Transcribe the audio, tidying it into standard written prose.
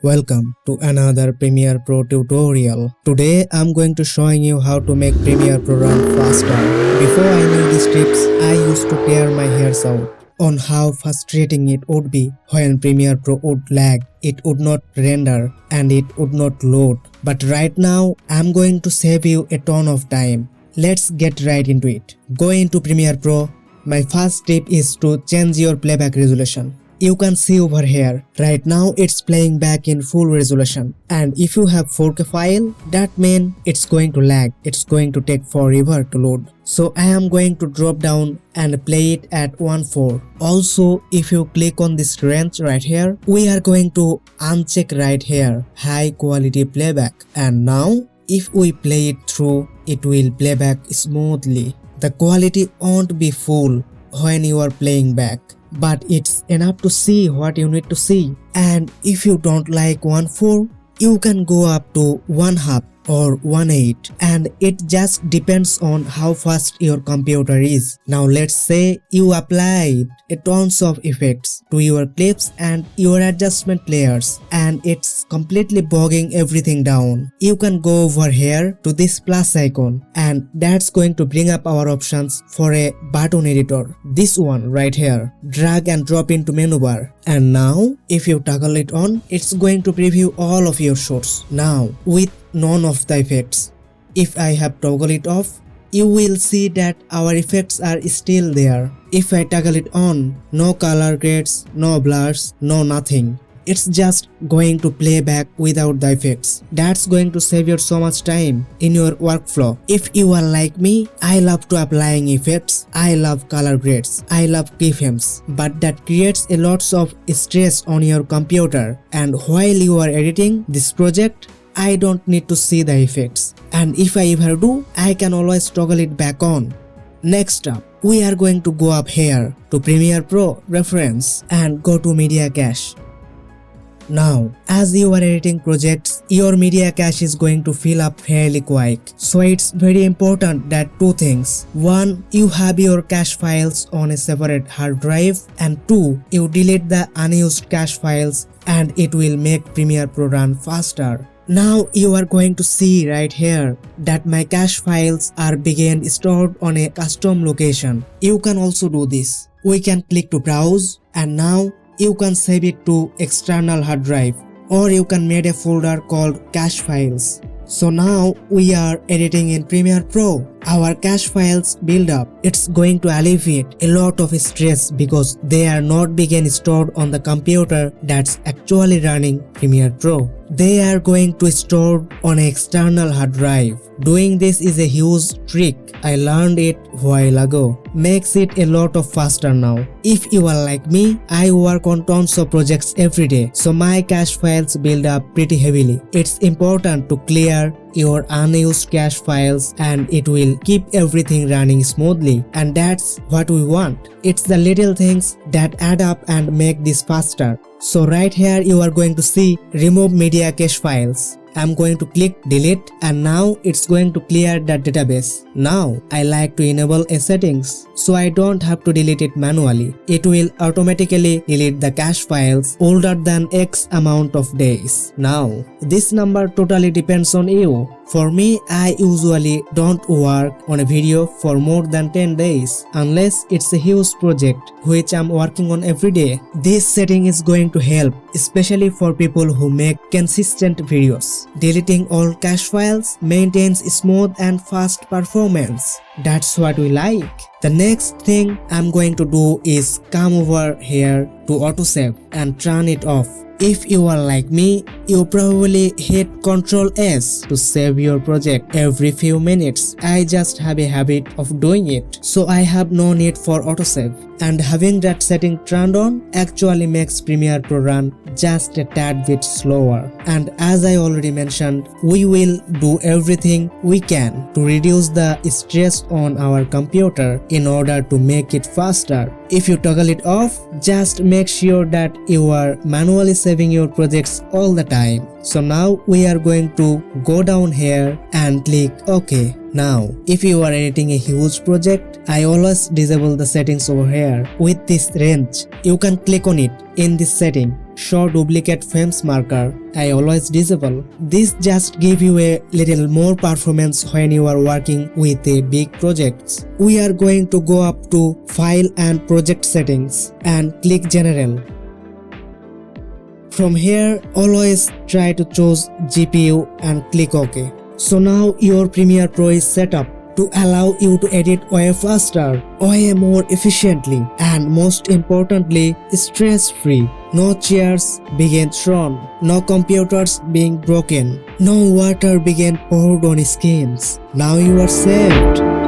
Welcome to another Premiere Pro tutorial. Today I'm going to showing you how to make Premiere Pro run faster. Before I knew these tips, I used to tear my hairs out on how frustrating it would be when Premiere Pro would lag, it would not render and it would not load. But right now I'm going to save you a ton of time. Let's get right into it. Go into Premiere Pro. My first tip is to change your playback resolution. You can see over here, right now it's playing back in full resolution, and if you have 4K file, that means it's going to lag, it's going to take forever to load. So I am going to drop down and play it at 1.4. Also, if you click on this range right here, we are going to uncheck right here, high quality playback, and now if we play it through, it will play back smoothly. The quality won't be full when you are playing back, but it's enough to see what you need to see. And if you don't like 1.4, you can go up to 1/2 or 1/8, and it just depends on how fast your computer is. Now let's say you applied a tons of effects to your clips and your adjustment layers, and it's completely bogging everything down. You can go over here to this plus icon, and that's going to bring up our options for a button editor. This one right here, drag and drop into menu bar, and now if you toggle it on, it's going to preview all of your shots now with none of the effects. If I have toggle it off, you will see that our effects are still there. If I toggle it on, no color grades, no blurs, no nothing. It's just going to play back without the effects. That's going to save you so much time in your workflow. If you are like me, I love to applying effects, I love color grades, I love keyframes, but that creates a lots of stress on your computer, and while you are editing this project, I don't need to see the effects, and if I ever do, I can always toggle it back on. Next up, we are going to go up here to Premiere Pro Reference and go to Media Cache. Now, as you are editing projects, your media cache is going to fill up fairly quick. So it's very important that two things. One, you have your cache files on a separate hard drive, and two, you delete the unused cache files, and it will make Premiere Pro run faster. Now you are going to see right here that my cache files are being stored on a custom location. You can also do this. We can click to browse, and now you can save it to external hard drive, or you can make a folder called cache files. So now we are editing in Premiere Pro. Our cache files build up. It's going to alleviate a lot of stress because they are not being stored on the computer that's actually running Premiere Pro. They are going to store on an external hard drive. Doing this is a huge trick. I learned it a while ago. Makes it a lot of faster now. If you are like me, I work on tons of projects every day, so my cache files build up pretty heavily. It's important to clear your unused cache files, and it will keep everything running smoothly, and that's what we want. It's the little things that add up and make this faster. So right here you are going to see remove media cache files. I'm going to click delete, and now it's going to clear the database. Now I like to enable a settings so I don't have to delete it manually. It will automatically delete the cache files older than X amount of days. Now this number totally depends on you. For me, I usually don't work on a video for more than 10 days unless it's a huge project which I'm working on every day. This setting is going to help, especially for people who make consistent videos. Deleting all cache files maintains smooth and fast performance. That's what we like. The next thing I'm going to do is come over here to autosave and turn it off. If you are like me, you probably hit Ctrl S to save your project every few minutes. I just have a habit of doing it, so I have no need for autosave. And having that setting turned on actually makes Premiere Pro run just a tad bit slower. And as I already mentioned, we will do everything we can to reduce the stress on our computer in order to make it faster. If you toggle it off, just make sure that you are manually saving your projects all the time. So now we are going to go down here and click OK. Now, if you are editing a huge project, I always disable the settings over here with this range. You can click on it in this setting show duplicate frames marker. I always disable. This just give you a little more performance when you are working with a big projects. We are going to go up to File and Project Settings and click General. From here, always try to choose GPU and click OK. So now your Premiere Pro is set up to allow you to edit way faster, way more efficiently, and most importantly, stress-free. No chairs being thrown, no computers being broken, no water being poured on skins. Now you are saved.